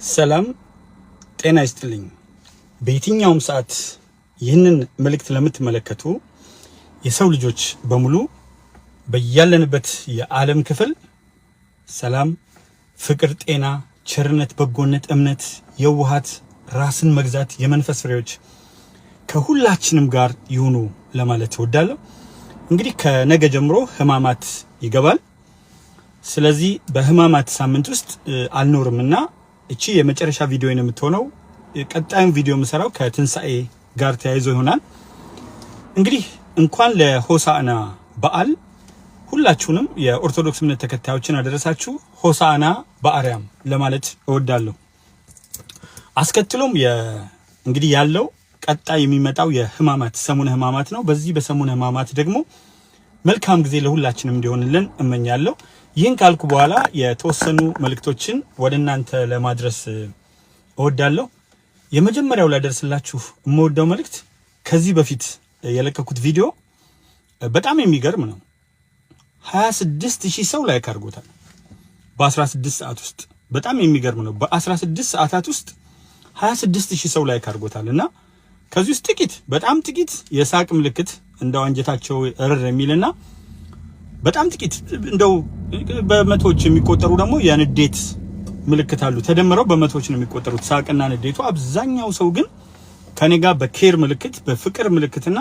ሰላም ጤና ይስጥልኝ። በየትኛውም ሰዓት ይህንን መልእክት ለምትመለከቱ የሰው ልጆች በሙሉ በያለንበት የዓለም ክፍል ሰላም፣ ፍቅር፣ ጤና፣ ቸርነት፣ በጎነት፣ እምነት፣ የዋሃት፣ ራስን መግዛት የመንፈስ ፍሬዎች ከሁላችንም ጋር ይሁኑ ለማለት እወዳለሁ። እንግዲህ ከነገ ጀምሮ ህማማት ይገባል። ስለዚህ በህማማት ሳምንት ውስጥ አልኖርምና እቺ የመጨረሻ ቪዲዮ ነው የምትሆነው። ቀጣዩን ቪዲዮ የምሰራው ከትንሳኤ ጋር ተያይዞ ይሆናል። እንግዲህ እንኳን ለሆሳዕና በዓል ሁላችሁንም የኦርቶዶክስ እምነት ተከታዮችን አደረሳችሁ። ሆሳዕና በአርያም ለማለት እወዳለሁ። አስከትሎም እንግዲህ ያለው ቀጣይ የሚመጣው የህማማት ሰሙነ ህማማት ነው። በዚህ በሰሙነ ህማማት ደግሞ መልካም ጊዜ ለሁላችንም እንዲሆንልን እመኛለሁ። ይህን ካልኩ በኋላ የተወሰኑ መልእክቶችን ወደ እናንተ ለማድረስ እወዳለሁ። የመጀመሪያው ላደርስላችሁ የምወደው መልእክት ከዚህ በፊት የለቀኩት ቪዲዮ በጣም የሚገርም ነው። 26000 ሰው ላይክ አድርጎታል በ16 ሰዓት ውስጥ። በጣም የሚገርም ነው። በ16 ሰዓታት ውስጥ 26000 ሰው ላይክ አድርጎታል እና ከዚህ ውስጥ ጥቂት በጣም ጥቂት የሳቅ ምልክት እንደው አንጀታቸው እርር የሚልና በጣም ጥቂት እንደው በመቶዎች የሚቆጠሩ ደግሞ የንዴት ምልክት አሉ። ተደምረው በመቶዎች ነው የሚቆጠሩት ሳቅና ንዴቱ። አብዛኛው ሰው ግን ከኔ ጋር በኬር ምልክት በፍቅር ምልክትና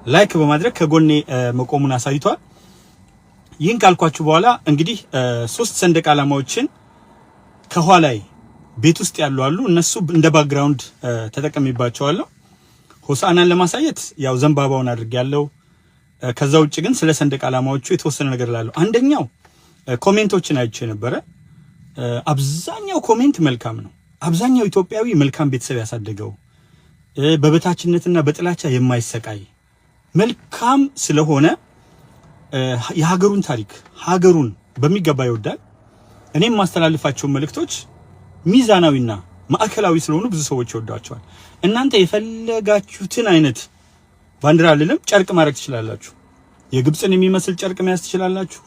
ላይክ በማድረግ ከጎኔ መቆሙን አሳይቷል። ይህን ካልኳችሁ በኋላ እንግዲህ 3 ሰንደቅ ዓላማዎችን ከኋላይ ቤት ውስጥ ያሉ አሉ። እነሱ እንደ ባክግራውንድ ተጠቅሜባቸዋለሁ። ሆሳዕናን ለማሳየት ያው ዘንባባውን አድርጌያለሁ። ከዛ ውጭ ግን ስለ ሰንደቅ ዓላማዎቹ የተወሰነ ነገር ላለው አንደኛው ኮሜንቶችን አይቼ ነበረ። አብዛኛው ኮሜንት መልካም ነው። አብዛኛው ኢትዮጵያዊ መልካም ቤተሰብ ያሳደገው በበታችነትና በጥላቻ የማይሰቃይ መልካም ስለሆነ የሀገሩን ታሪክ ሀገሩን በሚገባ ይወዳል። እኔም ማስተላልፋቸው መልእክቶች ሚዛናዊና ማዕከላዊ ስለሆኑ ብዙ ሰዎች ይወዷቸዋል። እናንተ የፈለጋችሁትን አይነት ባንዲራ ልልም ጨርቅ ማድረግ ትችላላችሁ። የግብጽን የሚመስል ጨርቅ መያዝ ትችላላችሁ።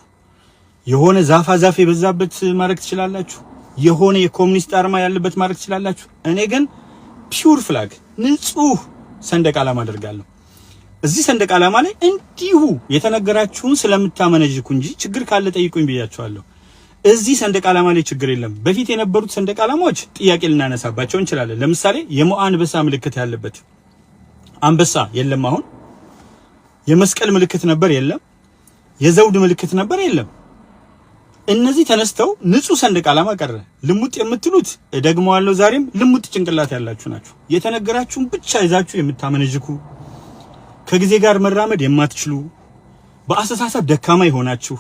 የሆነ ዛፍ የበዛበት ማድረግ ትችላላችሁ። የሆነ የኮሙኒስት አርማ ያለበት ማድረግ ትችላላችሁ። እኔ ግን ፒውር ፍላግ ንጹህ ሰንደቅ ዓላማ አደርጋለሁ። እዚህ ሰንደቅ ዓላማ ላይ እንዲሁ የተነገራችሁን ስለምታመነጅኩ እንጂ ችግር ካለ ጠይቁኝ ብያችኋለሁ። እዚህ ሰንደቅ ዓላማ ላይ ችግር የለም። በፊት የነበሩት ሰንደቅ ዓላማዎች ጥያቄ ልናነሳባቸው እንችላለን። ለምሳሌ የሞአ አንበሳ ምልክት ያለበት አንበሳ የለም። አሁን የመስቀል ምልክት ነበር፣ የለም። የዘውድ ምልክት ነበር፣ የለም። እነዚህ ተነስተው ንጹህ ሰንደቅ ዓላማ ቀረ። ልሙጥ የምትሉት ደግመዋለሁ፣ ዛሬም ልሙጥ ጭንቅላት ያላችሁ ናችሁ። የተነገራችሁን ብቻ ይዛችሁ የምታመነጅኩ፣ ከጊዜ ጋር መራመድ የማትችሉ፣ በአስተሳሰብ ደካማ ይሆናችሁ፣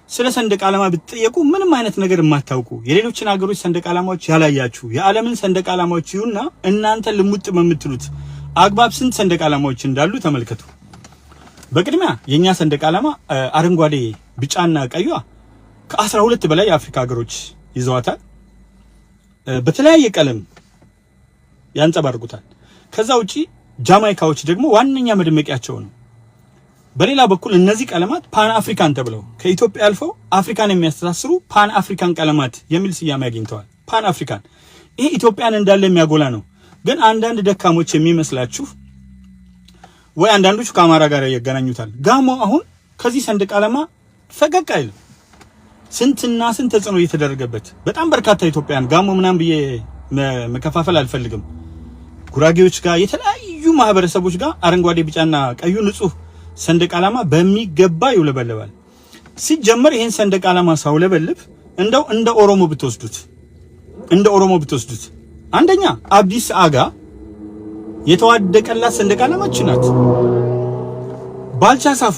ስለ ሰንደቅ ዓላማ ብትጠየቁ ምንም አይነት ነገር የማታውቁ፣ የሌሎችን ሀገሮች ሰንደቅ ዓላማዎች ያላያችሁ፣ የዓለምን ሰንደቅ ዓላማዎች ይሁንና እናንተ ልሙጥ በምትሉት አግባብ ስንት ሰንደቅ ዓላማዎች እንዳሉ ተመልከቱ። በቅድሚያ የኛ ሰንደቅ ዓላማ አረንጓዴ፣ ቢጫና ቀይዋ ከ12 በላይ የአፍሪካ ሀገሮች ይዘዋታል። በተለያየ ቀለም ያንጸባርቁታል። ከዛ ውጪ ጃማይካዎች ደግሞ ዋነኛ መደመቂያቸው ነው። በሌላ በኩል እነዚህ ቀለማት ፓን አፍሪካን ተብለው ከኢትዮጵያ አልፈው አፍሪካን የሚያስተሳስሩ ፓን አፍሪካን ቀለማት የሚል ስያሜ አግኝተዋል። ፓን አፍሪካን ይሄ ኢትዮጵያን እንዳለ የሚያጎላ ነው። ግን አንዳንድ ደካሞች የሚመስላችሁ ወይ አንዳንዶቹ ከአማራ ጋር ያገናኙታል። ጋሞ አሁን ከዚህ ሰንደቅ ዓላማ ፈቀቅ አይልም። ስንትና ስንት ተጽዕኖ እየተደረገበት በጣም በርካታ ኢትዮጵያን ጋሞ ምናምን ብዬ መከፋፈል አልፈልግም። ጉራጌዎች ጋር የተለያዩ ማህበረሰቦች ጋር አረንጓዴ ቢጫና ቀዩ ንጹህ ሰንደቅ ዓላማ በሚገባ ይውለበለባል። ሲጀመር ይሄን ሰንደቅ ዓላማ ሳውለበልብ እንደው እንደ ኦሮሞ ብትወስዱት አንደኛ አብዲስ አጋ የተዋደቀላት ሰንደቅ ዓላማችን ናት። ባልቻ ሳፎ፣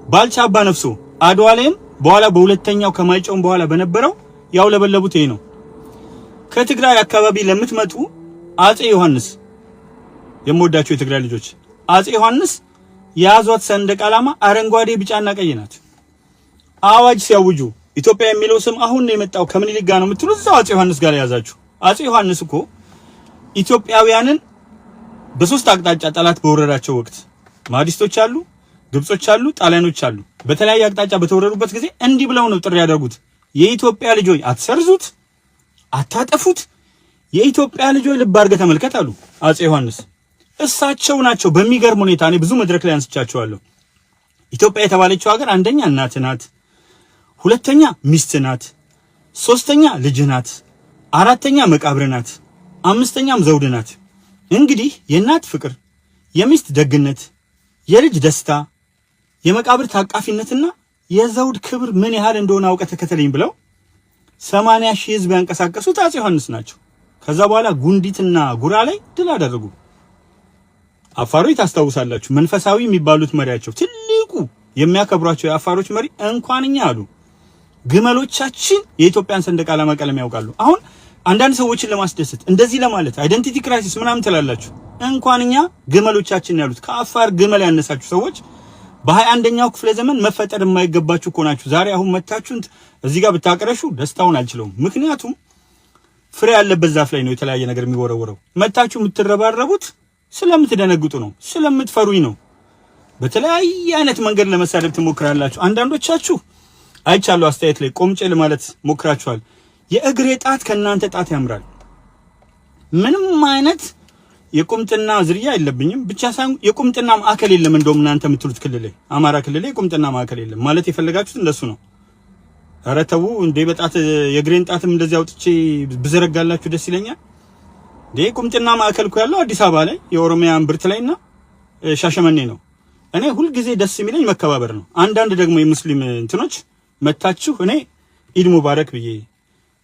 ባልቻ አባ ነፍሶ አድዋ ላይም በኋላ በሁለተኛው ከማይጨውም በኋላ በነበረው ያውለበለቡት ይሄ ነው። ከትግራይ አካባቢ ለምትመጡ አጼ ዮሐንስ የምወዳቸው የትግራይ ልጆች አጼ ዮሐንስ የያዟት ሰንደቅ ዓላማ አረንጓዴ ቢጫና ቀይ ናት። አዋጅ ሲያውጁ ኢትዮጵያ የሚለው ስም አሁን ነው የመጣው ከምኒልክ ጋር ነው የምትሉት፣ እዛው አጼ ዮሐንስ ጋር ያዛችሁ። አጼ ዮሐንስ እኮ ኢትዮጵያውያንን በሶስት አቅጣጫ ጠላት በወረራቸው ወቅት ማዲስቶች አሉ፣ ግብጾች አሉ፣ ጣሊያኖች አሉ። በተለያየ አቅጣጫ በተወረሩበት ጊዜ እንዲህ ብለው ነው ጥሪ ያደርጉት፣ የኢትዮጵያ ልጆች አትሰርዙት፣ አታጠፉት፣ የኢትዮጵያ ልጆች ልብ አድርገህ ተመልከት አሉ አጼ ዮሐንስ። እሳቸው ናቸው በሚገርም ሁኔታ እኔ ብዙ መድረክ ላይ አንስቻቸዋለሁ። ኢትዮጵያ የተባለችው ሀገር አንደኛ እናት ናት፣ ሁለተኛ ሚስት ናት፣ ሶስተኛ ልጅ ናት፣ አራተኛ መቃብር ናት፣ አምስተኛም ዘውድ ናት። እንግዲህ የእናት ፍቅር፣ የሚስት ደግነት፣ የልጅ ደስታ፣ የመቃብር ታቃፊነትና የዘውድ ክብር ምን ያህል እንደሆነ አውቀ ተከተለኝ ብለው 80,000 ህዝብ ያንቀሳቀሱት አጼ ዮሐንስ ናቸው። ከዛ በኋላ ጉንዲትና ጉራ ላይ ድል አደረጉ። አፋሮች ታስታውሳላችሁ፣ መንፈሳዊ የሚባሉት መሪያቸው ትልቁ የሚያከብሯቸው የአፋሮች መሪ እንኳንኛ አሉ ግመሎቻችን የኢትዮጵያን ሰንደቅ ዓላማ ቀለም ያውቃሉ። አሁን አንዳንድ ሰዎችን ለማስደሰት እንደዚህ ለማለት አይደንቲቲ ክራይሲስ ምናምን ትላላችሁ። እንኳንኛ ግመሎቻችን ያሉት ከአፋር ግመል ያነሳችሁ ሰዎች በ21ኛው ክፍለ ዘመን መፈጠር የማይገባችሁ እኮ ናችሁ። ዛሬ አሁን መታችሁ እዚህ ጋር ብታቀረሹ ደስታውን አልችለውም። ምክንያቱም ፍሬ ያለበት ዛፍ ላይ ነው የተለያየ ነገር የሚወረወረው። መታችሁ የምትረባረቡት ስለምትደነግጡ ነው፣ ስለምትፈሩኝ ነው። በተለያየ አይነት መንገድ ለመሳደብ ትሞክራላችሁ። አንዳንዶቻችሁ አይቻለሁ አስተያየት ላይ ቆምጬ ለማለት ሞክራችኋል። የእግሬ ጣት ከናንተ ጣት ያምራል። ምንም አይነት የቁምጥና ዝርያ የለብኝም፣ ብቻ ሳይሆን የቁምጥና ማዕከል የለም። እንደውም እናንተ የምትሉት ክልል ላይ አማራ ክልል ላይ የቁምጥና ማዕከል የለም ማለት የፈለጋችሁት እንደሱ ነው። ኧረ ተው እንዴ! በጣት የእግሬን ጣትም እንደዚህ አውጥቼ ብዘረጋላችሁ ደስ ይለኛል። እንዴ ቁምጥና ማዕከል እኮ ያለው አዲስ አበባ ላይ የኦሮሚያ እምብርት ላይና ሻሸመኔ ነው። እኔ ሁልጊዜ ደስ የሚለኝ መከባበር ነው። አንዳንድ ደግሞ የሙስሊም እንትኖች መታችሁ እኔ ኢድ ሙባረክ ብዬ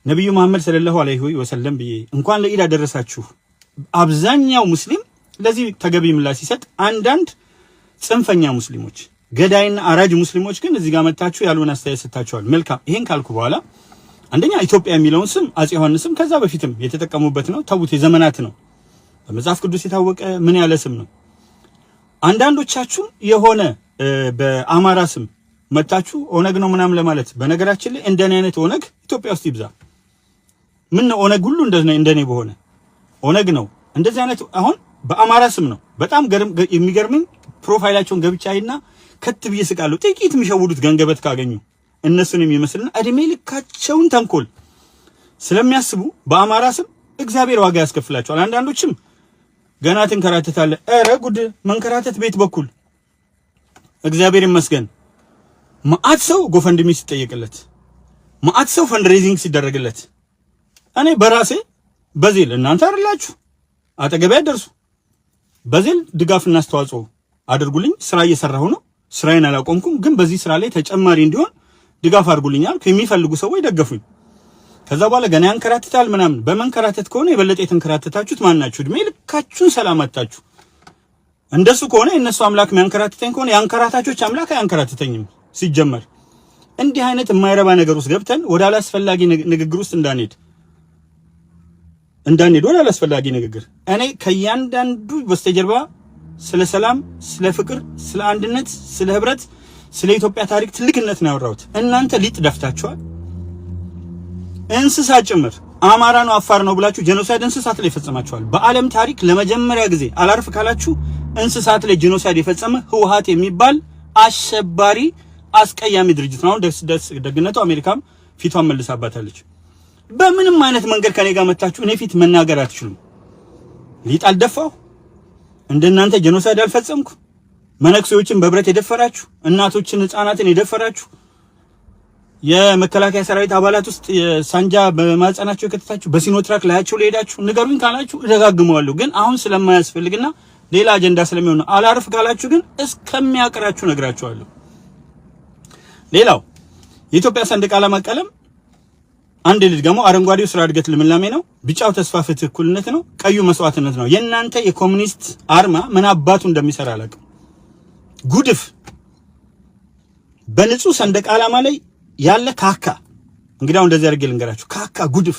ነብዩ መሐመድ ሰለላሁ ዐለይሂ ወሰለም ብዬ እንኳን ለኢድ አደረሳችሁ። አብዛኛው ሙስሊም ለዚህ ተገቢ ምላሽ ሲሰጥ፣ አንዳንድ ጽንፈኛ ሙስሊሞች ገዳይና አራጅ ሙስሊሞች ግን እዚህ ጋር መታችሁ ያሉን አስተያየት ሰጣችኋል። መልካም። ይሄን ካልኩ በኋላ አንደኛ ኢትዮጵያ የሚለውን ስም አጼ ዮሐንስም ከዛ በፊትም የተጠቀሙበት ነው። ተውት፣ የዘመናት ነው። በመጽሐፍ ቅዱስ የታወቀ ምን ያለ ስም ነው። አንዳንዶቻችሁ የሆነ በአማራ ስም መታችሁ ኦነግ ነው ምናምን ለማለት። በነገራችን ላይ እንደኔ አይነት ኦነግ ኢትዮጵያ ውስጥ ይብዛ። ምን ነው ኦነግ ሁሉ እንደኔ በሆነ ኦነግ ነው እንደዚህ አይነት። አሁን በአማራ ስም ነው። በጣም የሚገርምኝ ፕሮፋይላቸውን ገብቻይና ከት ብዬ ስቃለሁ። ጥቂት የሚሸውዱት ገንገበት ካገኙ እነሱን የሚመስልና እድሜ ልካቸውን ተንኮል ስለሚያስቡ በአማራ ስም እግዚአብሔር ዋጋ ያስከፍላቸዋል። አንዳንዶችም ገና ትንከራተታለህ። ኧረ ጉድ! መንከራተት ቤት በኩል እግዚአብሔር ይመስገን ማአት ሰው ጎፈንድሚ ሲጠየቅለት፣ ማአት ሰው ፈንድሬዚንግ ሲደረግለት፣ እኔ በራሴ በዚል እናንተ አይደላችሁ አጠገቤ ያደርሱ በዚል ድጋፍና አስተዋጽኦ አድርጉልኝ። ስራ እየሰራሁ ነው፣ ስራዬን አላቆምኩም። ግን በዚህ ስራ ላይ ተጨማሪ እንዲሆን ድጋፍ አድርጉልኛል። የሚፈልጉ ሰዎች ደገፉኝ። ከዛ በኋላ ገና ያንከራተታል ምናምን። በመንከራተት ከሆነ የበለጠ የተንከራተታችሁት ማናችሁ? እድሜ ልካችሁን ሰላም አጣችሁ። እንደሱ ከሆነ የነሱ አምላክ የሚያንከራተተኝ ከሆነ የአንከራታቾች አምላክ አያንከራተተኝም። ሲጀመር እንዲህ አይነት የማይረባ ነገር ውስጥ ገብተን ወደ አላስፈላጊ ንግግር ውስጥ እንዳንሄድ ወደ አላስፈላጊ ንግግር። እኔ ከእያንዳንዱ በስተጀርባ ስለ ሰላም፣ ስለ ፍቅር፣ ስለ አንድነት፣ ስለ ህብረት፣ ስለ ኢትዮጵያ ታሪክ ትልቅነት ነው ያወራሁት። እናንተ ሊጥ ደፍታችኋል። እንስሳ ጭምር አማራ ነው አፋር ነው ብላችሁ ጄኖሳይድ እንስሳት ላይ ፈጸማችኋል። በዓለም ታሪክ ለመጀመሪያ ጊዜ አላርፍ ካላችሁ እንስሳት ላይ ጄኖሳይድ የፈጸመ ህወሓት የሚባል አሸባሪ አስቀያሚ ድርጅት ነው። ደግነቱ አሜሪካም ፊቷን መልሳባታለች። በምንም አይነት መንገድ ከኔ ጋር መታችሁ እኔ ፊት መናገር አትችሉም። ሊጥ አልደፋሁ፣ እንደናንተ ጄኖሳይድ አልፈጸምኩ። መነኩሴዎችን በብረት የደፈራችሁ፣ እናቶችን ህፃናትን የደፈራችሁ፣ የመከላከያ ሰራዊት አባላት ውስጥ ሳንጃ በማህፀናቸው የከተታችሁ፣ በሲኖትራክ ላያቸው ለሄዳችሁ ንገሩኝ ካላችሁ እደጋግመዋለሁ። ግን አሁን ስለማያስፈልግና ሌላ አጀንዳ ስለሚሆን አላርፍ ካላችሁ ግን እስከሚያቀራችሁ ነግራችኋለሁ። ሌላው የኢትዮጵያ ሰንደቅ ዓላማ ቀለም አንድ ልጅ ደግሞ አረንጓዴው ስራ እድገት ልምላሜ ነው፣ ቢጫው ተስፋ ፍትህ እኩልነት ነው፣ ቀዩ መስዋዕትነት ነው። የእናንተ የኮሙኒስት አርማ ምን አባቱ እንደሚሰራ አላውቅም። ጉድፍ በንጹህ ሰንደቅ ዓላማ ላይ ያለ ካካ። እንግዲያው እንደዚህ አድርጌ ልንገራችሁ፣ ካካ ጉድፍ።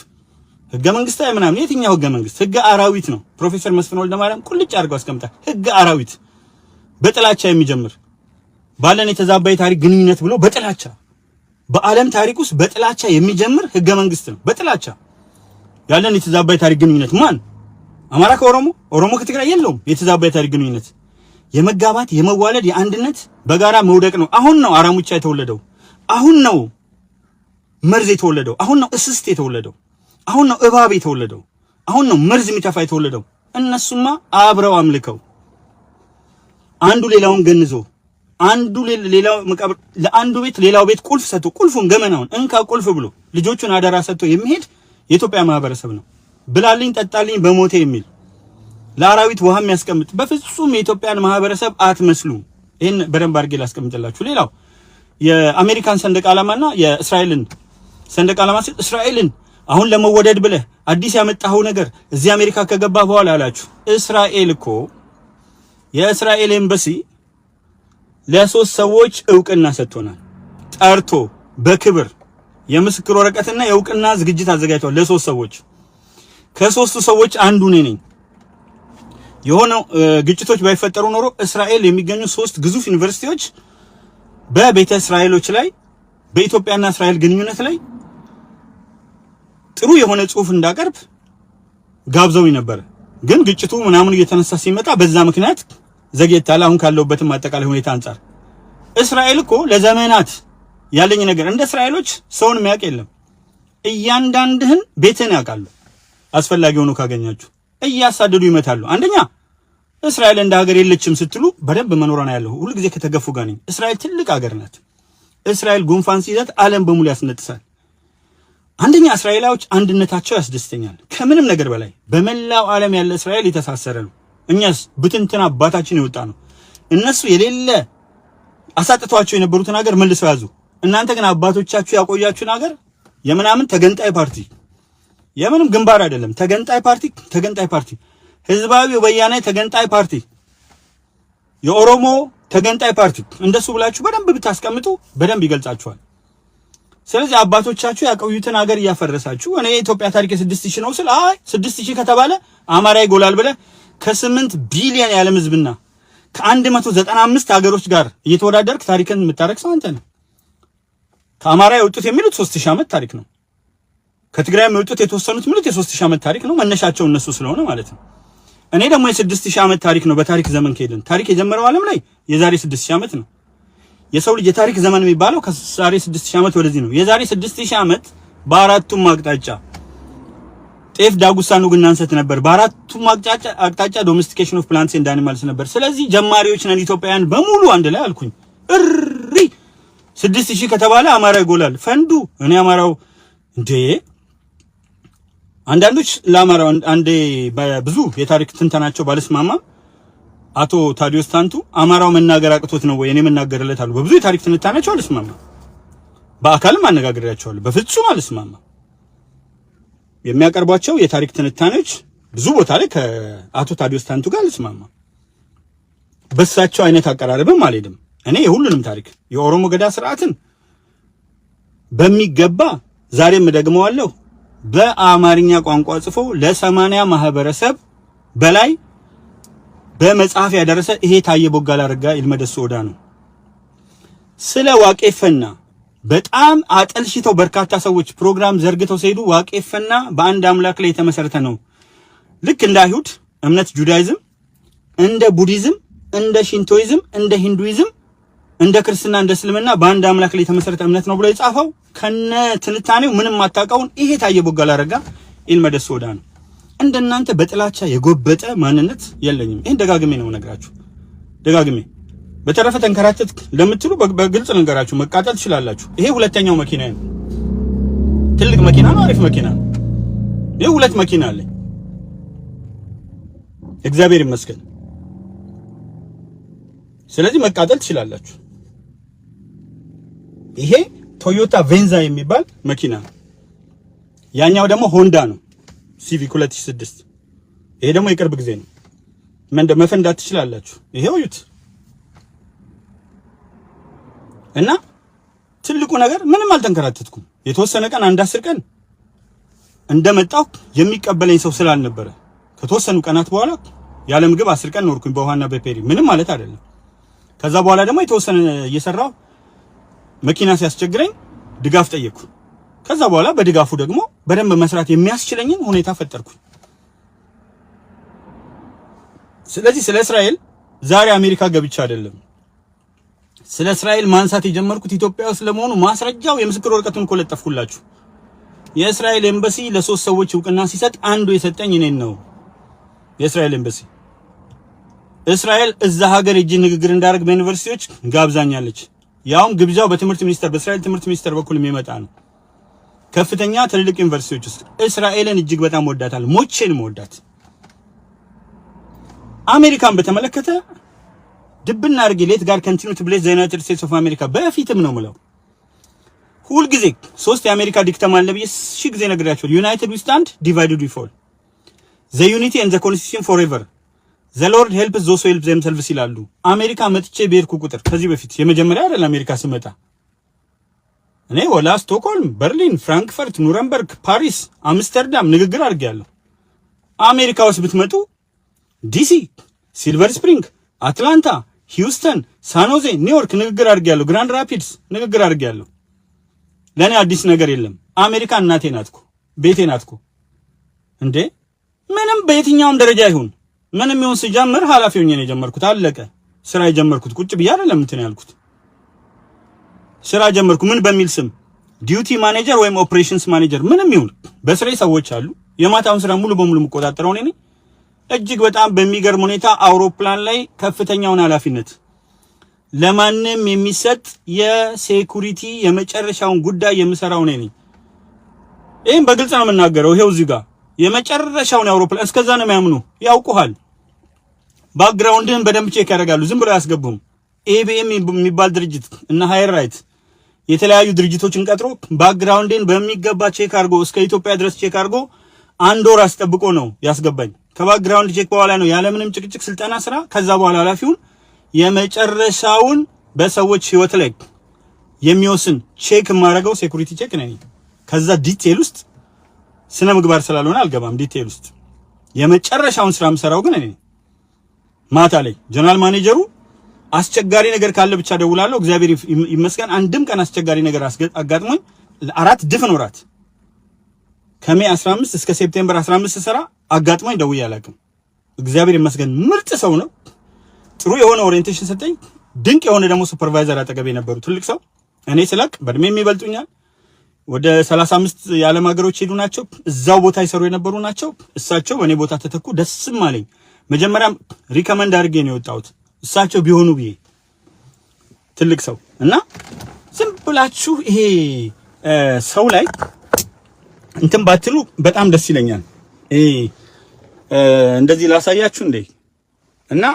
ህገ መንግስታዊ ምናምን የትኛው ህገ መንግስት? ህገ አራዊት ነው። ፕሮፌሰር መስፍን ወልደማርያም ቁልጭ አድርገው አስቀምጣ። ህገ አራዊት በጥላቻ የሚጀምር ባለን የተዛባ የታሪክ ግንኙነት ብሎ በጥላቻ በዓለም ታሪክ ውስጥ በጥላቻ የሚጀምር ህገ መንግስት ነው። በጥላቻ ያለን የተዛባ የታሪክ ግንኙነት ማን? አማራ ከኦሮሞ፣ ኦሮሞ ከትግራይ የለውም የተዛባ የታሪክ ግንኙነት። የመጋባት የመዋለድ የአንድነት በጋራ መውደቅ ነው። አሁን ነው አራሙቻ የተወለደው። አሁን ነው መርዝ የተወለደው። አሁን ነው እስስት የተወለደው። አሁን ነው እባብ የተወለደው። አሁን ነው መርዝ የሚተፋ የተወለደው። እነሱማ አብረው አምልከው አንዱ ሌላውን ገንዞ አንዱ ሌላው መቃብር ለአንዱ ቤት ሌላው ቤት ቁልፍ ሰጥቶ ቁልፉን ገመናውን እንካ ቁልፍ ብሎ ልጆቹን አደራ ሰጥቶ የሚሄድ የኢትዮጵያ ማህበረሰብ ነው። ብላልኝ ጠጣልኝ በሞቴ የሚል ለአራዊት ውሃ የሚያስቀምጥ በፍጹም የኢትዮጵያን ማህበረሰብ አትመስሉም። ይሄን በደንብ አድርጌ ላስቀምጥላችሁ። ሌላው የአሜሪካን ሰንደቅ ዓላማና የእስራኤልን ሰንደቅ ዓላማ እስራኤልን አሁን ለመወደድ ብለህ አዲስ ያመጣኸው ነገር እዚህ አሜሪካ ከገባ በኋላ አላችሁ። እስራኤል እኮ የእስራኤል ኤምባሲ ለሶስት ሰዎች እውቅና ሰጥቶናል። ጠርቶ በክብር የምስክር ወረቀትና የእውቅና ዝግጅት አዘጋጅቷል ለሶስት ሰዎች። ከሶስቱ ሰዎች አንዱ ነኝ። የሆነው ግጭቶች ባይፈጠሩ ኖሮ እስራኤል የሚገኙ ሶስት ግዙፍ ዩኒቨርሲቲዎች በቤተ እስራኤሎች ላይ በኢትዮጵያና እስራኤል ግንኙነት ላይ ጥሩ የሆነ ጽሑፍ እንዳቀርብ ጋብዘውኝ ነበር። ግን ግጭቱ ምናምን እየተነሳ ሲመጣ በዛ ምክንያት ዘግይታል። አሁን ካለውበትም አጠቃላይ ሁኔታ አንፃር እስራኤል እኮ ለዘመናት ያለኝ ነገር እንደ እስራኤሎች ሰውን የሚያውቅ የለም። እያንዳንድህን ቤትን ያውቃሉ። አስፈላጊ ሆኖ ካገኛችሁ እያሳደዱ ይመታሉ። አንደኛ እስራኤል እንደ ሀገር የለችም ስትሉ በደንብ መኖር ነው ያለው። ሁሉ ጊዜ ከተገፉ ጋር ነኝ። እስራኤል ትልቅ ሀገር ናት። እስራኤል ጉንፋን ሲይዛት ዓለም በሙሉ ያስነጥሳል። አንደኛ እስራኤላዎች አንድነታቸው ያስደስተኛል ከምንም ነገር በላይ። በመላው ዓለም ያለ እስራኤል የተሳሰረ ነው። እኛስ ብትንትና አባታችን የወጣ ነው። እነሱ የሌለ አሳጥቷቸው የነበሩትን ሀገር መልሰው ያዙ። እናንተ ግን አባቶቻችሁ ያቆያችሁን ሀገር የምናምን ተገንጣይ ፓርቲ የምንም ግንባር አይደለም። ተገንጣይ ፓርቲ ህዝባዊ ወያኔ ተገንጣይ ፓርቲ፣ የኦሮሞ ተገንጣይ ፓርቲ እንደሱ ብላችሁ በደንብ ብታስቀምጡ በደንብ ይገልጻችኋል። ስለዚህ አባቶቻችሁ ያቆዩትን ሀገር እያፈረሳችሁ እኔ የኢትዮጵያ ታሪክ 6000 ነው ስል 6000 ከተባለ አማራ ይጎላል ብለ ከ8 ቢሊዮን የዓለም ህዝብና ከ195 ሀገሮች ጋር እየተወዳደርክ ታሪክን የምታረክ ሰው አንተ ነህ። ከአማራ የወጡት የሚሉት 3000 ዓመት ታሪክ ነው። ከትግራይ የወጡት የተወሰኑት የሚሉት የ3000 ዓመት ታሪክ ነው። መነሻቸው እነሱ ስለሆነ ማለት ነው። እኔ ደግሞ የ6000 ዓመት ታሪክ ነው። በታሪክ ዘመን ከሄድን ታሪክ የጀመረው ዓለም ላይ የዛሬ 6000 ዓመት ነው። የሰው ልጅ የታሪክ ዘመን የሚባለው ከዛሬ 6000 ዓመት ወደዚህ ነው። የዛሬ 6000 ዓመት በአራቱም አቅጣጫ ጤፍ፣ ዳጉሳ፣ ኑግና እንሰት ነበር። በአራቱም አቅጣጫ ዶሜስቲኬሽን ኦፍ ፕላንትስ ኤንድ አኒማልስ ነበር። ስለዚህ ጀማሪዎች ነን ኢትዮጵያውያን በሙሉ አንድ ላይ አልኩኝ። እሪ 6000 ከተባለ አማራ ይጎላል ፈንዱ። እኔ አማራው እንዴ አንዳንዶች ለአማራው አንዴ በብዙ የታሪክ ትንተናቸው ባለስማማም አቶ ታዲዮስ ታንቱ አማራው መናገር አቅቶት ነው ወይ እኔ መናገርለት አሉ። በብዙ የታሪክ ትንታኔያቸው አልስማማም። በአካልም አነጋግሬያቸዋለሁ። በፍጹም አልስማማም። የሚያቀርቧቸው የታሪክ ትንታኔዎች ብዙ ቦታ ላይ ከአቶ ታዲዮስ ታንቱ ጋር አልስማማም። በሳቸው አይነት አቀራረብም አልሄድም። እኔ የሁሉንም ታሪክ የኦሮሞ ገዳ ስርዓትን በሚገባ ዛሬም ደግመዋለሁ። በአማርኛ ቋንቋ ጽፎ ለ80 ማህበረሰብ በላይ በመጽሐፍ ያደረሰ ይሄ ታየ ቦጋላ ረጋ ይልመደሱ ወዳ ነው። ስለ ዋቄፈና በጣም አጠልሽተው በርካታ ሰዎች ፕሮግራም ዘርግተው ሲሄዱ ዋቄፈና በአንድ አምላክ ላይ የተመሰረተ ነው። ልክ እንደ አይሁድ እምነት ጁዳይዝም፣ እንደ ቡዲዝም፣ እንደ ሽንቶይዝም፣ እንደ ሂንዱይዝም፣ እንደ ክርስትና፣ እንደ እስልምና በአንድ አምላክ ላይ የተመሰረተ እምነት ነው ብሎ የጻፈው ከነ ትንታኔው ምንም አታውቀውን ይሄ ታየ ቦጋላ ረጋ ይልመደሱ ወዳ ነው። እንደናንተ በጥላቻ የጎበጠ ማንነት የለኝም። ይሄን ደጋግሜ ነው ነግራችሁ ደጋግሜ። በተረፈ ተንከራተት ለምትሉ በግልጽ ነገራችሁ መቃጠል ትችላላችሁ። ይሄ ሁለተኛው መኪና ነው። ትልቅ መኪና ነው። አሪፍ መኪና ነው። ይሄ ሁለት መኪና አለኝ። እግዚአብሔር ይመስገን። ስለዚህ መቃጠል ትችላላችሁ። ይሄ ቶዮታ ቬንዛ የሚባል መኪና ነው። ያኛው ደግሞ ሆንዳ ነው ሲቪክ 2006። ይሄ ደግሞ የቅርብ ጊዜ ነው። መፈንዳት ትችላላችሁ። ይሄው እዩት። እና ትልቁ ነገር ምንም አልተንከራተትኩም። የተወሰነ ቀን 10 ቀን እንደመጣው የሚቀበለኝ ሰው ስላልነበረ ከተወሰኑ ቀናት በኋላ ያለ ምግብ 10 ቀን ኖርኩኝ በውሃና በፔሪ። ምንም ማለት አይደለም። ከዛ በኋላ ደግሞ የተወሰነ እየሰራው መኪና ሲያስቸግረኝ ድጋፍ ጠየቅኩ። ከዛ በኋላ በድጋፉ ደግሞ በደንብ መስራት የሚያስችለኝን ሁኔታ ፈጠርኩ። ስለዚህ ስለ እስራኤል ዛሬ አሜሪካ ገብቻ አይደለም። ስለ እስራኤል ማንሳት የጀመርኩት ኢትዮጵያ ውስጥ ለመሆኑ ማስረጃው የምስክር ወረቀቱን እኮ ለጠፍኩላችሁ። የእስራኤል ኤምባሲ ለሶስት ሰዎች እውቅና ሲሰጥ አንዱ የሰጠኝ እኔን ነው። የእስራኤል ኤምባሲ እስራኤል እዛ ሀገር እጅ ንግግር እንዳደርግ በዩኒቨርሲቲዎች ጋብዛኛለች። ያውም ግብዣው በትምህርት ሚኒስቴር በእስራኤል ትምህርት ሚኒስቴር በኩል የሚመጣ ነው። ከፍተኛ ትልልቅ ዩኒቨርሲቲዎች ውስጥ እስራኤልን እጅግ በጣም ወዳታለሁ። ሞቼን ወዳት። አሜሪካን በተመለከተ ድብና አድርጌ ሌት ጋር ኮንቲኒው ቱ ብሌስ ዘ ዩናይትድ ስቴትስ ኦፍ አሜሪካ በፊትም ነው ምለው ሁል ጊዜ ሶስት የአሜሪካ ዲክተም አለ ብዬ ሺህ ጊዜ ነግራቸዋለሁ። ዩናይትድ ዊ ስታንድ ዲቫይድድ ዊ ፎል ዘ ዩኒቲ ኤንድ ዘ ኮንስቲቱሽን ፎርኤቨር ዘ ሎርድ ሄልፕስ ዞስ ሁ ሄልፕ ዘምሰልቭስ ይላሉ። አሜሪካ መጥቼ በሄድኩ ቁጥር ከዚህ በፊት የመጀመሪያ አይደል አሜሪካ ስመጣ እኔ ወላ ስቶክሆልም፣ በርሊን፣ ፍራንክፈርት፣ ኑረምበርግ፣ ፓሪስ፣ አምስተርዳም ንግግር አድርጌያለሁ። አሜሪካ ውስጥ ብትመጡ ዲሲ፣ ሲልቨር ስፕሪንግ፣ አትላንታ፣ ሂውስተን፣ ሳንሆዜ፣ ኒውዮርክ ንግግር አድርጌያለሁ። ግራንድ ራፒድስ ንግግር አድርጌያለሁ። ለኔ አዲስ ነገር የለም። አሜሪካ እናቴ ናትኩ፣ ቤቴ ናትኩ። እንዴ ምንም በየትኛውም ደረጃ ይሁን ምንም ይሁን ስጀምር ኃላፊ ሆኜ ነው የጀመርኩት። አለቀ። ስራ የጀመርኩት ቁጭ ብዬ አይደለም እንትን ያልኩት። ስራ ጀመርኩ። ምን በሚል ስም? ዲዩቲ ማኔጀር ወይም ኦፕሬሽንስ ማኔጀር ምንም ይሁን በስሬ ሰዎች አሉ። የማታውን ስራ ሙሉ በሙሉ የምቆጣጠረው እኔ ነኝ። እጅግ በጣም በሚገርም ሁኔታ አውሮፕላን ላይ ከፍተኛውን ኃላፊነት ለማንም የሚሰጥ የሴኩሪቲ የመጨረሻውን ጉዳይ የምሰራው እኔ ነኝ። ይሄን በግልጽ ነው የምናገረው። ይሄው እዚህ ጋር የመጨረሻውን አውሮፕላን እስከዛ ነው የሚያምኑ ያውቁሃል። ባክግራውንድህን በደንብ ቼክ ያደርጋሉ። ዝም ብለው አያስገቡም። ኤቢኤም የሚባል ድርጅት እና ሃየር ራይት የተለያዩ ድርጅቶችን ቀጥሮ ባክግራውንድን በሚገባ ቼክ አድርጎ እስከ ኢትዮጵያ ድረስ ቼክ አድርጎ 1 ወር አስጠብቆ ነው ያስገባኝ። ከባክግራውንድ ቼክ በኋላ ነው ያለምንም ጭቅጭቅ ስልጠና ስራ። ከዛ በኋላ ኃላፊውን የመጨረሻውን በሰዎች ህይወት ላይ የሚወስን ቼክ የማደርገው ሴኩሪቲ ቼክ ነኝ። ከዛ ዲቴል ውስጥ ስነ ምግባር ስላልሆነ አልገባም። ዲቴል ውስጥ የመጨረሻውን ስራ የምሰራው ግን እኔ ማታ ላይ ጀነራል ማኔጀሩ አስቸጋሪ ነገር ካለ ብቻ ደውላለሁ። እግዚአብሔር ይመስገን አንድም ቀን አስቸጋሪ ነገር አጋጥሞኝ 4 ድፍን ወራት ከሜይ 15 እስከ ሴፕቴምበር 15 ስራ አጋጥሞኝ ደውዬ አላውቅም። እግዚአብሔር ይመስገን ምርጥ ሰው ነው። ጥሩ የሆነ ኦሪየንቴሽን ሰጠኝ። ድንቅ የሆነ ደግሞ ሱፐርቫይዘር አጠገቤ ነበሩ። ትልቅ ሰው እኔ ስለቅ በእድሜ የሚበልጡኛል። ወደ 35 የዓለም ሀገሮች ሄዱ ናቸው። እዛው ቦታ ይሰሩ የነበሩ ናቸው። እሳቸው በእኔ ቦታ ተተኩ። ደስም አለኝ። መጀመሪያም ሪከመንድ አድርጌ ነው የወጣሁት እሳቸው ቢሆኑ ብዬ። ትልቅ ሰው እና ዝም ብላችሁ ይሄ ሰው ላይ እንትን ባትሉ በጣም ደስ ይለኛል። እንደዚህ ላሳያችሁ እንዴ እና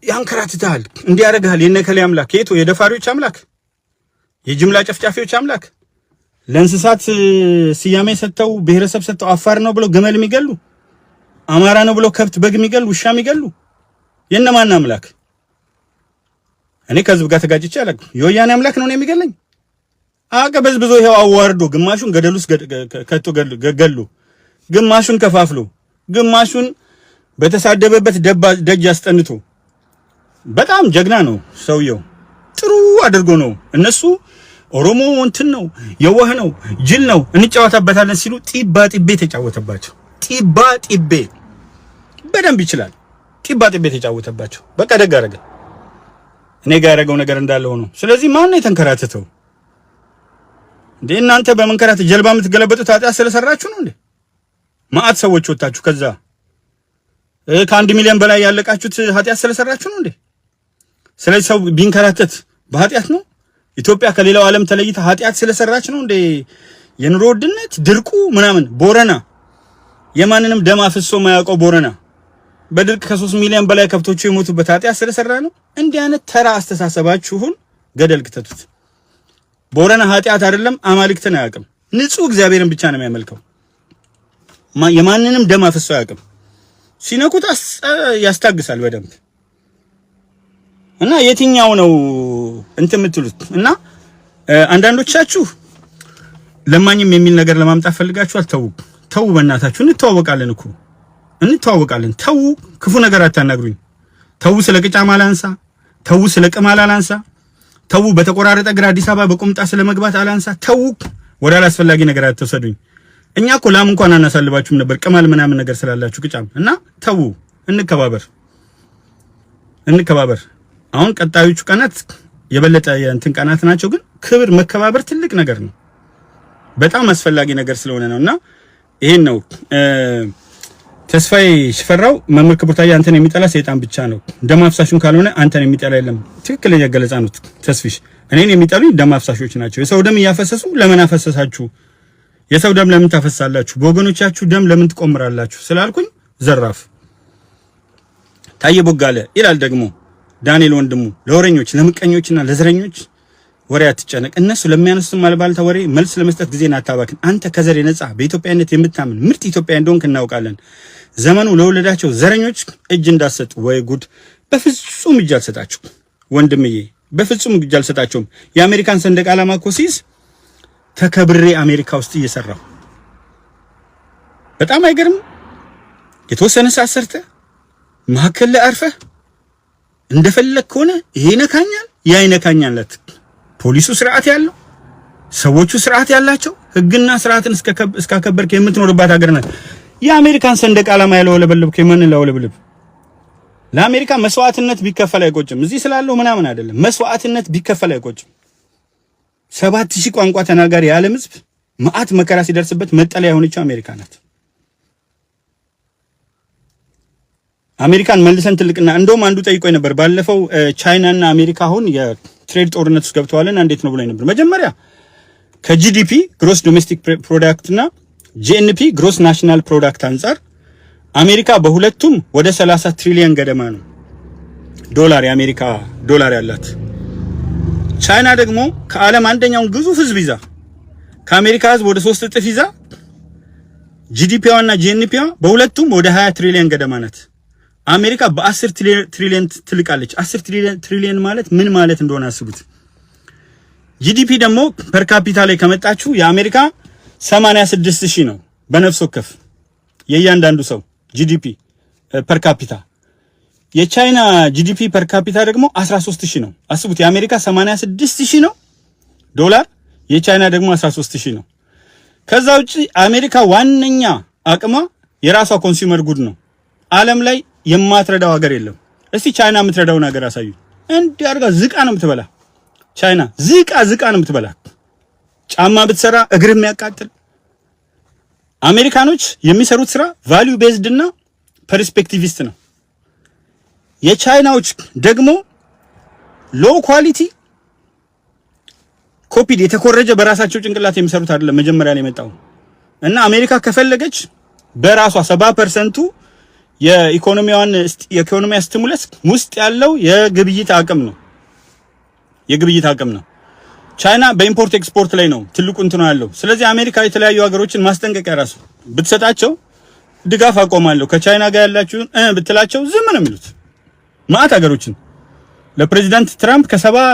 ያንከራትታል፣ እንዲያረጋል። የነከሌ አምላክ የቱ የደፋሪዎች አምላክ፣ የጅምላ ጨፍጫፊዎች አምላክ፣ ለእንስሳት ስያሜ ሰጥተው ብሔረሰብ ሰጥተው አፋር ነው ብለው ግመል የሚገሉ፣ አማራ ነው ብለው ከብት በግ የሚገሉ፣ ውሻ የሚገሉ የነማን አምላክ? እኔ ከህዝብ ጋር ተጋጭቼ አላውቅም። የወያኔ አምላክ ነው የሚገለኝ። አቀበዝብዞ ይሄው አዋርዶ ግማሹን ገደል ውስጥ ከቶ ገሉ፣ ግማሹን ከፋፍሎ፣ ግማሹን በተሳደበበት ደጅ አስጠንቶ። በጣም ጀግና ነው ሰውየው። ጥሩ አድርጎ ነው እነሱ ኦሮሞ እንትን ነው የዋህ ነው ጅል ነው እንጫወታበታለን ሲሉ ጢባ ጢቤ ተጫወተባቸው። ጢባ ጢቤ በደንብ ይችላል። ጢባ ጢቤ ተጫወተባቸው። በቃ ደግ አደረገ። እኔ ጋር ያደረገው ነገር እንዳለ ሆኖ። ስለዚህ ማን ነው የተንከራተተው እንዴ? እናንተ በመንከራተት ጀልባ የምትገለበጡት ኃጢአት ስለሰራችሁ ነው እንዴ? ማአት ሰዎች ወጣችሁ ከዛ ከ1 ሚሊዮን በላይ ያለቃችሁት ኃጢአት ስለሰራችሁ ነው እንዴ? ስለዚህ ሰው ቢንከራተት በኃጢአት ነው? ኢትዮጵያ ከሌላው ዓለም ተለይታ ኃጢአት ስለሰራች ነው እንዴ? የኑሮ ውድነት ድርቁ ምናምን ቦረና የማንንም ደም አፍሶ ማያውቀው ቦረና በድርቅ ከ3 ሚሊዮን በላይ ከብቶቹ የሞቱበት ኃጢአት ስለሰራ ነው? እንዲህ አይነት ተራ አስተሳሰባችሁን ገደል ክተቱት። ቦረና ኃጢአት አይደለም አማልክትን አያውቅም። ንጹህ እግዚአብሔርን ብቻ ነው የሚያመልከው። የማንንም ደም አፍሶ አያውቅም። ሲነኩት ያስታግሳል በደንብ። እና የትኛው ነው እንትን የምትሉት? እና አንዳንዶቻችሁ ለማኝም የሚል ነገር ለማምጣት ፈልጋችኋል። ተው በእናታችሁ። እንተዋወቃለን እኮ እንተዋወቃለን። ተው ክፉ ነገር አታናግሩኝ። ተው ስለ ቅጫማ አላንሳ። ተው ስለ ቅማል አላንሳ። ተው በተቆራረጠ እግር አዲስ አበባ በቁምጣ ስለ መግባት አላንሳ። ተው ወደ አላስፈላጊ ነገር አትወሰዱኝ። እኛ እኮ ላም እንኳን አናሳልባችሁም ነበር ቅማል ምናምን ነገር ስላላችሁ ቅጫም። እና ተው እንከባበር። አሁን ቀጣዮቹ ቀናት የበለጠ የእንትን ቀናት ናቸው። ግን ክብር መከባበር ትልቅ ነገር ነው። በጣም አስፈላጊ ነገር ስለሆነ ነውና ይሄን ነው ተስፋዬ ሽፈራው መምህር ክቡር ታዬ አንተን የሚጠላ ሰይጣን ብቻ ነው። ደም አፍሳሹን ካልሆነ አንተን የሚጠላ የለም። ትክክለኛ ገለጻ ነው ተስፊሽ። እኔን የሚጠሉኝ ደም አፍሳሾች ናቸው። የሰው ደም እያፈሰሱ ለምን አፈሰሳችሁ? የሰው ደም ለምን ታፈሳላችሁ? በወገኖቻችሁ ደም ለምን ትቆምራላችሁ ስላልኩኝ ዘራፍ ታዬ ቦጋለ ይላል ደግሞ ዳንኤል ወንድሙ። ለወሬኞች ለምቀኞችና ለዘረኞች ወሬ አትጨነቅ። እነሱ ለሚያነሱት ማልባልታ ወሬ መልስ ለመስጠት ጊዜን አታባክን። አንተ ከዘር የነጻ በኢትዮጵያነት የምታምን ምርጥ ኢትዮጵያ እንደሆንክ እናውቃለን። ዘመኑ ለወለዳቸው ዘረኞች እጅ እንዳሰጥ። ወይ ጉድ! በፍጹም እጅ አልሰጣችሁ ወንድምዬ፣ በፍጹም እጅ አልሰጣቸውም። የአሜሪካን ሰንደቅ ዓላማ እኮ ሲይዝ ተከብሬ አሜሪካ ውስጥ እየሰራሁ በጣም አይገርም? የተወሰነ ሰዓት ሰርተህ መሀከል ላይ አርፈህ እንደፈለክ ከሆነ ይሄ ይነካኛል ያ ይነካኛል። ፖሊሱ ስርዓት ያለው፣ ሰዎቹ ስርዓት ያላቸው፣ ህግና ስርዓትን እስካከበርክ የምትኖርባት ሀገር ናት። የአሜሪካን ሰንደቅ ዓላማ ያለወለበልብክ የማንን ላወለብልብ? ለአሜሪካ መስዋዕትነት ቢከፈል አይቆጭም። እዚህ ስላለው ምናምን አይደለም። መስዋዕትነት ቢከፈል አይቆጭም። 7000 ቋንቋ ተናጋሪ የዓለም ህዝብ መዓት መከራ ሲደርስበት መጠለያ የሆነችው አሜሪካ ናት። አሜሪካን መልሰን ትልቅና እንደውም አንዱ ጠይቆኝ ነበር ባለፈው ቻይና እና አሜሪካ አሁን የትሬድ ጦርነት ውስጥ ገብተዋልና እንዴት ነው ብሎኝ ነበር። መጀመሪያ ከጂዲፒ ግሮስ ዶሜስቲክ ፕሮዳክት እና ጂኤንፒ ግሮስ ናሽናል ፕሮዳክት አንፃር አሜሪካ በሁለቱም ወደ 30 ትሪሊየን ገደማ ነው ዶላር የአሜሪካ ዶላር ያላት። ቻይና ደግሞ ከዓለም አንደኛውን ግዙፍ ህዝብ ይዛ ከአሜሪካ ህዝብ ወደ 3 እጥፍ ይዛ ጂዲፒዋና ጂኤንፒዋ በሁለቱም ወደ 20 ትሪሊየን ገደማ ናት። አሜሪካ በ10 ትሪሊየን ትልቃለች። 10 ትሪሊየን ማለት ምን ማለት እንደሆነ አስቡት። ጂዲፒ ደግሞ ፐር ካፒታ ላይ ከመጣችሁ የአሜሪካ 86000 ነው በነፍስ ወከፍ የእያንዳንዱ ሰው ጂዲፒ ፐር ካፒታ። የቻይና ጂዲፒ ፐር ካፒታ ደግሞ 13000 ነው። አስቡት፣ የአሜሪካ 86000 ነው ዶላር፣ የቻይና ደግሞ 13000 ነው። ከዛ ውጪ አሜሪካ ዋነኛ አቅሟ የራሷ ኮንሱመር ጉድ ነው። ዓለም ላይ የማትረዳው ሀገር የለም። እስቲ ቻይና የምትረዳውን ሀገር አሳዩ። እንዲህ አድርጋ ዝቃ ነው የምትበላ ቻይና። ዝቃ ነው የምትበላ። ጫማ ብትሰራ እግር የሚያቃጥል። አሜሪካኖች የሚሰሩት ስራ ቫልዩ ቤዝድ እና ፐርስፔክቲቪስት ነው። የቻይናዎች ደግሞ ሎው ኳሊቲ ኮፒድ የተኮረጀ በራሳቸው ጭንቅላት የሚሰሩት አይደለም መጀመሪያ ላይ የመጣው እና አሜሪካ ከፈለገች በራሷ 70% የኢኮኖሚያ ስቲሙለስ ውስጥ ያለው የግብይት አቅም ነው። ቻይና በኢምፖርት ኤክስፖርት ላይ ነው ትልቁ እንትኑ ያለው። ስለዚህ አሜሪካ የተለያዩ ሀገሮችን ማስጠንቀቂያ ራሱ ብትሰጣቸው ድጋፍ አቆማለሁ ከቻይና ጋር ያላችሁን ብትላቸው ዝም ነው የሚሉት። ማአት ሀገሮችን ለፕሬዚዳንት ትራምፕ ከ70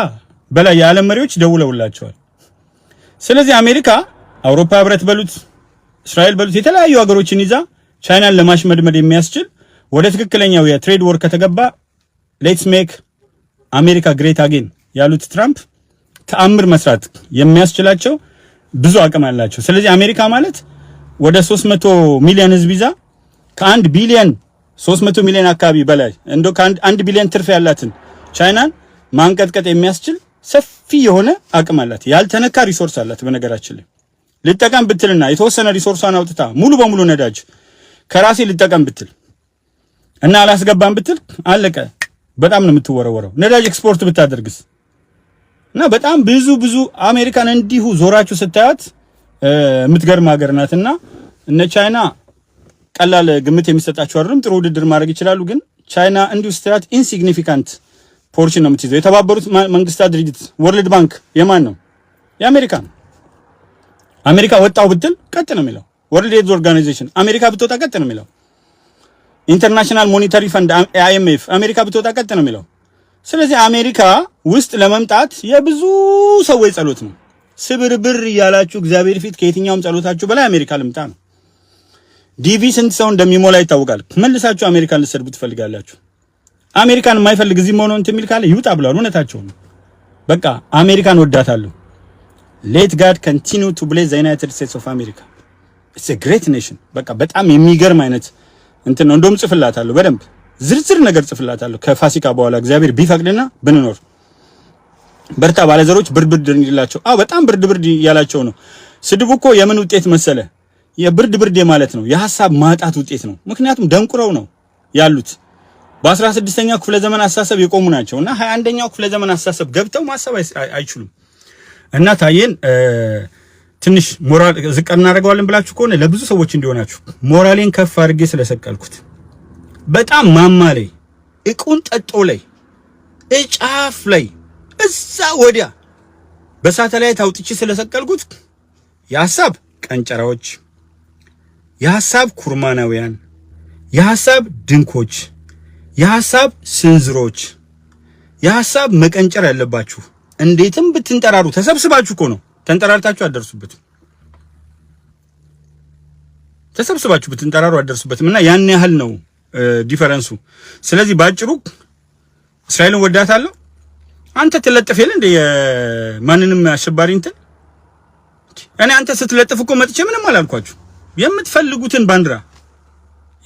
በላይ የዓለም መሪዎች ደውለውላቸዋል። ስለዚህ አሜሪካ አውሮፓ ህብረት በሉት እስራኤል በሉት የተለያዩ ሀገሮችን ይዛ ቻይናን ለማሽመድመድ የሚያስችል ወደ ትክክለኛው የትሬድ ወር ከተገባ ሌትስ ሜክ አሜሪካ ግሬት አጌን ያሉት ትራምፕ ተአምር መስራት የሚያስችላቸው ብዙ አቅም አላቸው። ስለዚህ አሜሪካ ማለት ወደ 300 ሚሊዮን ህዝብ ይዛ ከ1 ቢሊዮን 300 ሚሊዮን አካባቢ በላይ እንደው ከ1 ቢሊዮን ትርፍ ያላትን ቻይናን ማንቀጥቀጥ የሚያስችል ሰፊ የሆነ አቅም አላት። ያልተነካ ሪሶርስ አላት። በነገራችን ላይ ልጠቀም ብትልና የተወሰነ ሪሶርሷን አውጥታ ሙሉ በሙሉ ነዳጅ ከራሴ ልጠቀም ብትል እና አላስገባም ብትል አለቀ። በጣም ነው የምትወረወረው። ነዳጅ ኤክስፖርት ብታደርግስ እና በጣም ብዙ አሜሪካን እንዲሁ ዞራችሁ ስታያት የምትገርም ሀገር ናትና እነ ቻይና ቀላል ግምት የሚሰጣቸው አይደለም። ጥሩ ውድድር ማድረግ ይችላሉ። ግን ቻይና እንዲሁ ስታያት ኢንሲግኒፊካንት ፖርሽን ነው የምትይዘው። የተባበሩት መንግስታት ድርጅት ወርልድ ባንክ የማን ነው? የአሜሪካ ነው። አሜሪካ ወጣው ብትል ቀጥ ነው የሚለው። ወርልድ ሄልዝ ኦርጋናይዜሽን አሜሪካ ብትወጣ ቀጥ ነው የሚለው። ኢንተርናሽናል ሞኔታሪ ፈንድ አይኤምኤፍ አሜሪካ ብትወጣ ቀጥ ነው የሚለው። ስለዚህ አሜሪካ ውስጥ ለመምጣት የብዙ ሰዎች ጸሎት ነው። ስብርብር እያላችሁ እግዚአብሔር ፊት ከየትኛውም ጸሎታችሁ በላይ አሜሪካ ልምጣ ነው። ዲቪ ስንት ሰው እንደሚሞላ ይታወቃል። መልሳችሁ አሜሪካን ልትሰድቡ ትፈልጋላችሁ። አሜሪካን የማይፈልግ እዚህ ሆኖ እንትን የሚል ካለ ይውጣ ብለዋል። እውነታቸው ነው። በቃ አሜሪካን ወዳታለሁ። ሌት ጋድ ኮንቲኒው ቱ ብሌስ ዘ ዩናይትድ ስቴትስ ኦፍ አሜሪካ ኢትስ ኤ ግሬት ኔሽን። በቃ በጣም የሚገርም አይነት እንትን ነው። እንደውም ጽፍላታለሁ፣ በደንብ ዝርዝር ነገር ጽፍላታለሁ ከፋሲካ በኋላ እግዚአብሔር ቢፈቅድና ብንኖር። በርታ ባለዘሮች ብርድ ይላቸው። በጣም ብርድ ያላቸው ነው። ስድቡ እኮ የምን ውጤት መሰለ? የብርድ ማለት ነው። የሐሳብ ማጣት ውጤት ነው። ምክንያቱም ደንቁረው ነው ያሉት። በ16ኛው ክፍለ ዘመን አስተሳሰብ የቆሙ ናቸውና 21ኛው ክፍለ ዘመን አስተሳሰብ ገብተው ማሰብ አይችሉም። እና ታየን ትንሽ ሞራል ዝቅ እናደርገዋለን ብላችሁ ከሆነ ለብዙ ሰዎች እንዲሆናችሁ ሞራሌን ከፍ አድርጌ ስለሰቀልኩት በጣም ማማ ላይ እቁን ጠጦ ላይ እጫፍ ላይ እዛ ወዲያ በሳተላይት አውጥቼ ስለሰቀልኩት የሐሳብ ቀንጨራዎች፣ የሐሳብ ኩርማናውያን፣ የሐሳብ ድንኮች፣ የሐሳብ ስንዝሮች፣ የሐሳብ መቀንጨር ያለባችሁ እንዴትም ብትንጠራሩ ተሰብስባችሁ እኮ ነው። ተንጠራርታችሁ አደርሱበትም። ተሰብስባችሁ ብትንጠራሩ አደርሱበትም። እና ያን ያህል ነው ዲፈረንሱ። ስለዚህ ባጭሩ እስራኤልን ወዳታለሁ። አንተ ትለጥፍ የለ እንደ ማንንም አሸባሪ እንትን እኔ አንተ ስትለጥፍ እኮ መጥቼ ምንም አላልኳችሁ። የምትፈልጉትን ባንዲራ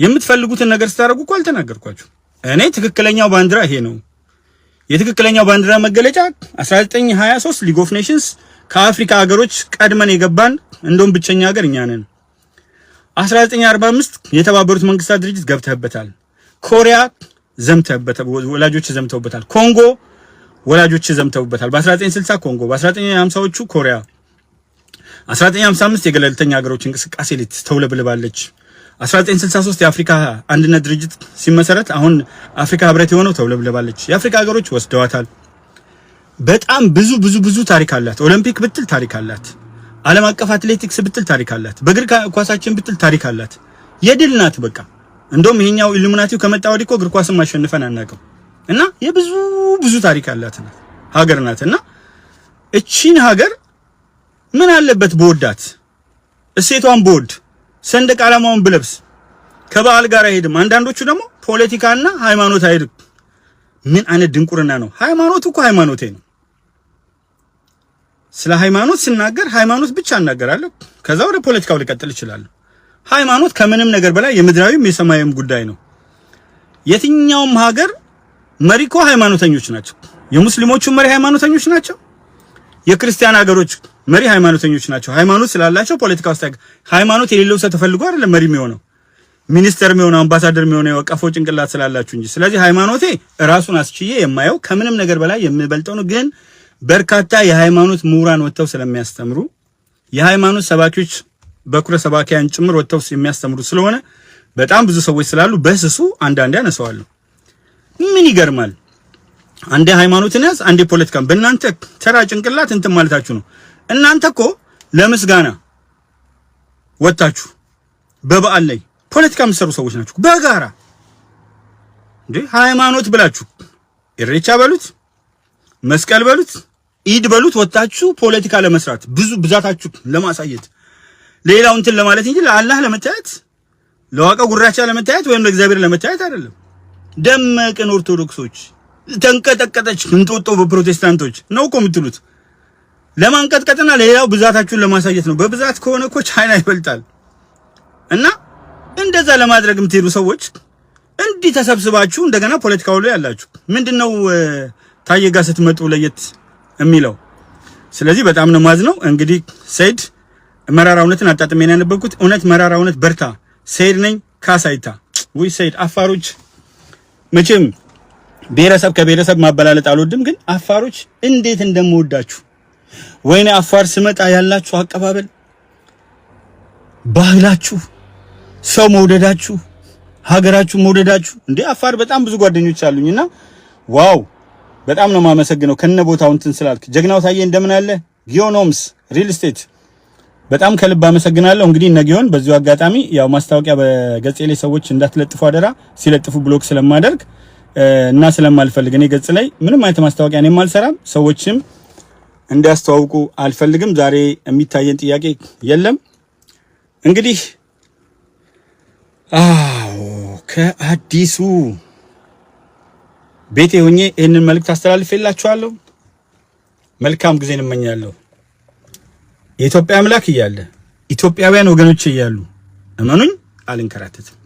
የምትፈልጉትን ነገር ስታደርጉ እኮ አልተናገርኳችሁ። እኔ ትክክለኛው ባንዲራ ይሄ ነው። የትክክለኛው ባንዲራ መገለጫ 1923 ሊግ ኦፍ ኔሽንስ ከአፍሪካ ሀገሮች ቀድመን የገባን እንደውም ብቸኛ ሀገር እኛ ነን። 1945 የተባበሩት መንግስታት ድርጅት ገብተህበታል። ኮሪያ ዘምተህበታል፣ ወላጆች ዘምተውበታል። ኮንጎ ወላጆች ዘምተውበታል። በ1960 ኮንጎ፣ በ1950ዎቹ ኮሪያ፣ 1955 የገለልተኛ ሀገሮች እንቅስቃሴ ሌት ተውለብልባለች። 1963 የአፍሪካ አንድነት ድርጅት ሲመሰረት አሁን አፍሪካ ህብረት የሆነው ተውለብልባለች። የአፍሪካ ሀገሮች ወስደዋታል። በጣም ብዙ ታሪክ አላት። ኦሎምፒክ ብትል ታሪክ አላት። ዓለም አቀፍ አትሌቲክስ ብትል ታሪክ አላት። በእግር ኳሳችን ብትል ታሪክ አላት። የድል ናት በቃ። እንደውም ይሄኛው ኢሉሚናቲው ከመጣ ወዲህ እኮ እግር ኳስን ማሸነፈን አናውቅም። እና የብዙ ታሪክ አላት ሀገር ናት። እና እቺን ሀገር ምን አለበት በወዳት እሴቷን በወድ ሰንደቅ ዓላማውን ብለብስ ከበዓል ጋር አይሄድም። አንዳንዶቹ ደግሞ ፖለቲካና ሃይማኖት አይሄድም። ምን አይነት ድንቁርና ነው? ሃይማኖት እኮ ሃይማኖቴ ነው። ስለ ሃይማኖት ስናገር ሃይማኖት ብቻ እናገራለሁ። ከዛ ወደ ፖለቲካው ልቀጥል እችላለሁ። ሃይማኖት ከምንም ነገር በላይ የምድራዊም የሰማያዊም ጉዳይ ነው። የትኛውም ሀገር መሪ እኮ ሃይማኖተኞች ናቸው። የሙስሊሞቹ መሪ ሃይማኖተኞች ናቸው። የክርስቲያን ሀገሮች መሪ ሃይማኖተኞች ናቸው። ሃይማኖት ስላላቸው ፖለቲካ ውስጥ ሃይማኖት የሌለው ሰው ተፈልጎ አይደለም መሪ የሚሆነው፣ ሚኒስተር የሚሆነው፣ አምባሳደር የሚሆነው የወቀፈው ጭንቅላት ስላላችሁ እንጂ። ስለዚህ ሃይማኖቴ ራሱን አስችዬ የማየው ከምንም ነገር በላይ የሚበልጠው ነው። ግን በርካታ የሃይማኖት ምሁራን ወጥተው ስለሚያስተምሩ የሃይማኖት ሰባኪዎች በኩረ ሰባኪያን ጭምር ወጥተው የሚያስተምሩ ስለሆነ በጣም ብዙ ሰዎች ስላሉ በስሱ አንዳንዴ አነሳዋለሁ። ምን ይገርማል? አንዴ ሃይማኖትን ያዝ፣ አንዴ ፖለቲካን። በእናንተ ተራ ጭንቅላት እንትን ማለታችሁ ነው። እናንተ እኮ ለምስጋና ወጣችሁ በበዓል ላይ ፖለቲካ የምትሰሩ ሰዎች ናችሁ። በጋራ እንዴ ሃይማኖት ብላችሁ ኢሬቻ በሉት፣ መስቀል በሉት፣ ኢድ በሉት ወጣችሁ ፖለቲካ ለመስራት ብዙ ብዛታችሁ ለማሳየት ሌላው እንትን ለማለት እንጂ ለአላህ ለመታየት ለዋቀ ጉራቻ ለመታየት ወይም ለእግዚአብሔር ለመታየት አይደለም። ደመቅን ኦርቶዶክሶች ተንቀጠቀጠች እንጦጦ በፕሮቴስታንቶች ነው እኮ የምትሉት። ለማንቀጥቀጥና ሌላው ብዛታችሁን ለማሳየት ነው። በብዛት ከሆነ እኮ ቻይና ይበልጣል። እና እንደዛ ለማድረግ የምትሄዱ ሰዎች እንዲህ ተሰብስባችሁ እንደገና ፖለቲካው ላይ ያላችሁ ምንድነው ታየ ጋር ስትመጡ ለየት የሚለው? ስለዚህ በጣም ነው ማዝነው። እንግዲህ ሰይድ መራራ እውነትን አጣጥሜ ነው ያነበብኩት። እውነት መራራ እውነት በርታ። ሰይድ ነኝ ካሳይታ። ወይ ሰይድ አፋሮች መቼም ብሔረሰብ ከብሔረሰብ ማበላለጥ አልወድም፣ ግን አፋሮች እንዴት እንደምወዳችሁ ወይኔ አፋር ስመጣ ያላችሁ አቀባበል፣ ባህላችሁ፣ ሰው መውደዳችሁ፣ ሀገራችሁ መውደዳችሁ። እንዴ አፋር በጣም ብዙ ጓደኞች አሉኝና ዋው በጣም ነው የማመሰግነው ከነ ቦታው እንትን ስላልክ። ጀግናው ታዬ እንደምን አለ? ጊዮኖምስ ሪል ስቴት በጣም ከልብ አመሰግናለሁ። እንግዲህ እነ ጊዮን በዚሁ አጋጣሚ ያው ማስታወቂያ በገጼ ላይ ሰዎች እንዳትለጥፉ አደራ፣ ሲለጥፉ ብሎክ ስለማደርግ እና ስለማልፈልግ እኔ ገጽ ላይ ምንም አይነት ማስታወቂያ እኔም አልሰራም፣ ሰዎችም እንዲያስተዋውቁ አልፈልግም። ዛሬ የሚታየን ጥያቄ የለም። እንግዲህ ከአዲሱ ቤቴ ሆኜ ይህንን መልእክት አስተላልፌላችኋለሁ። መልካም ጊዜን እመኛለሁ። የኢትዮጵያ አምላክ እያለ ኢትዮጵያውያን ወገኖች እያሉ እመኑኝ አልንከራተትም።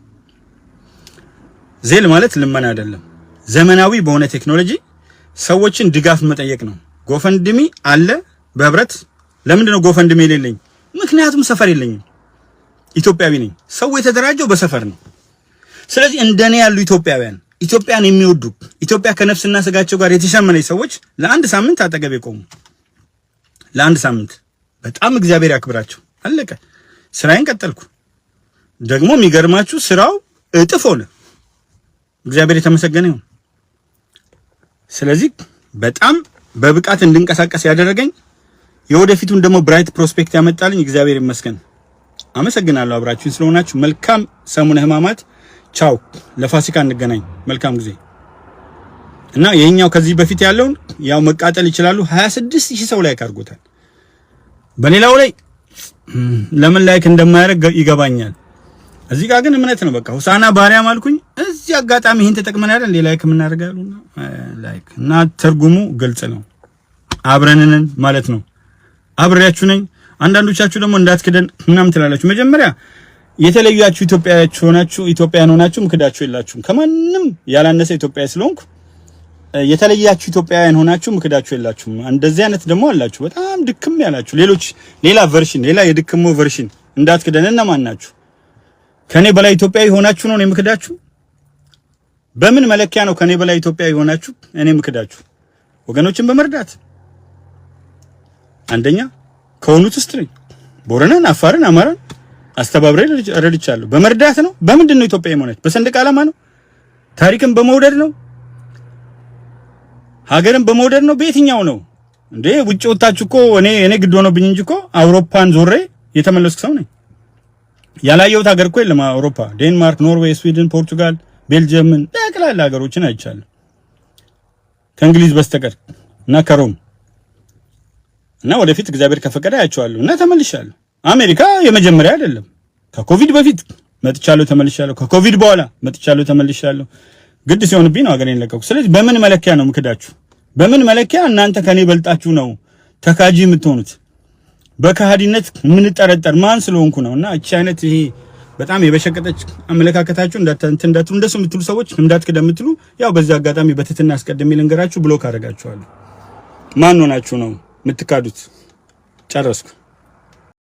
ዜል ማለት ልመና አይደለም። ዘመናዊ በሆነ ቴክኖሎጂ ሰዎችን ድጋፍ መጠየቅ ነው። ጎፈንድሚ አለ በህብረት። ለምንድን ነው ጎፈንድሚ የሌለኝ? ምክንያቱም ሰፈር የለኝም። ኢትዮጵያዊ ነኝ። ሰው የተደራጀው በሰፈር ነው። ስለዚህ እንደኔ ያሉ ኢትዮጵያውያን ኢትዮጵያን የሚወዱ ኢትዮጵያ ከነፍስና ስጋቸው ጋር የተሸመነች ሰዎች ለአንድ ሳምንት አጠገቤ ቆሙ። ለአንድ ሳምንት በጣም እግዚአብሔር ያክብራቸው። አለቀ። ስራዬን ቀጠልኩ። ደግሞ የሚገርማችሁ ስራው እጥፍ ሆነ። እግዚአብሔር የተመሰገነ ይሁን። ስለዚህ በጣም በብቃት እንድንቀሳቀስ ያደረገኝ የወደፊቱን ደግሞ ብራይት ፕሮስፔክት ያመጣልኝ እግዚአብሔር ይመስገን። አመሰግናለሁ አብራችሁን ስለሆናችሁ። መልካም ሰሙነ ሕማማት። ቻው። ለፋሲካ እንገናኝ። መልካም ጊዜ እና የኛው ከዚህ በፊት ያለውን ያው መቃጠል ይችላሉ። 26000 ሰው ላይክ አድርጎታል። በሌላው ላይ ለምን ላይክ እንደማያደርግ ይገባኛል። እዚህ ጋር ግን እምነት ነው። በቃ ሆሳና ባሪያም አልኩኝ። እዚህ አጋጣሚ ይሄን ተጠቅመን አይደል ላይክ የምናደርጋሉና ላይክ እና ትርጉሙ ግልጽ ነው። አብረንነን ማለት ነው። አብሬያችሁ ነኝ። አንዳንዶቻችሁ ደግሞ እንዳትክደን ምናምን ትላላችሁ። መጀመሪያ የተለያችሁ ኢትዮጵያውያን ሆናችሁ ምክዳችሁ የላችሁም። ከማንም ያላነሰ ኢትዮጵያዊ ስለሆንኩ የተለያችሁ ኢትዮጵያውያን ሆናችሁ ምክዳችሁ የላችሁም። እንደዚህ አይነት ደግሞ አላችሁ በጣም ድክም ያላችሁ ሌላ ቨርሽን ሌላ የድክሞ ቨርሽን እንዳትክደን። እና ማን ናችሁ? ከኔ በላይ ኢትዮጵያዊ ሆናችሁ ነው እኔ ምክዳችሁ? በምን መለኪያ ነው ከኔ በላይ ኢትዮጵያዊ ሆናችሁ እኔ ምክዳችሁ? ወገኖችን በመርዳት አንደኛ ከሆኑት ውስጥ ነኝ። ቦረናን፣ አፋርን፣ አማራን አስተባብሬ ረድቻለሁ። በመርዳት ነው። በምንድን ነው ኢትዮጵያዊ ማለት? በሰንደቅ ዓላማ ነው? ታሪክን በመውደድ ነው? ሀገርን በመውደድ ነው? በየትኛው ነው እንዴ? ውጭ ወጣችሁ እኮ እኔ ግድ ሆኖብኝ እንጂ እኮ አውሮፓን ዞሬ የተመለስኩ ሰው ነኝ። ያላየሁት ሀገር እኮ የለም። አውሮፓ፣ ዴንማርክ፣ ኖርዌይ፣ ስዊድን፣ ፖርቱጋል፣ ቤልጅየምን ጠቅላላ ሀገሮችን አይቻለሁ ከእንግሊዝ በስተቀር እና ከሮም እና ወደፊት እግዚአብሔር ከፈቀደ አያቸዋለሁ እና ተመልሻለሁ። አሜሪካ የመጀመሪያ አይደለም። ከኮቪድ በፊት መጥቻለሁ ተመልሻለሁ። ከኮቪድ በኋላ መጥቻለሁ ተመልሻለሁ። ግድ ሲሆንብኝ ነው ሀገሬን ለቀቁ። ስለዚህ በምን መለኪያ ነው ምክዳችሁ? በምን መለኪያ እናንተ ከኔ በልጣችሁ ነው ተካጂ የምትሆኑት? በከሃዲነት የምንጠረጠር ማን ስለሆንኩ ነው? እና እቺ አይነት ይሄ በጣም የበሸቀጠች አመለካከታችሁ እንዳትሉ እንደሱ የምትሉ ሰዎች እንዳትክደ የምትሉ ያው በዚህ አጋጣሚ በትትና አስቀድሜ ልንገራችሁ ብሎክ አደርጋችኋለሁ። ማን ሆናችሁ ነው የምትካዱት? ጨረስኩ።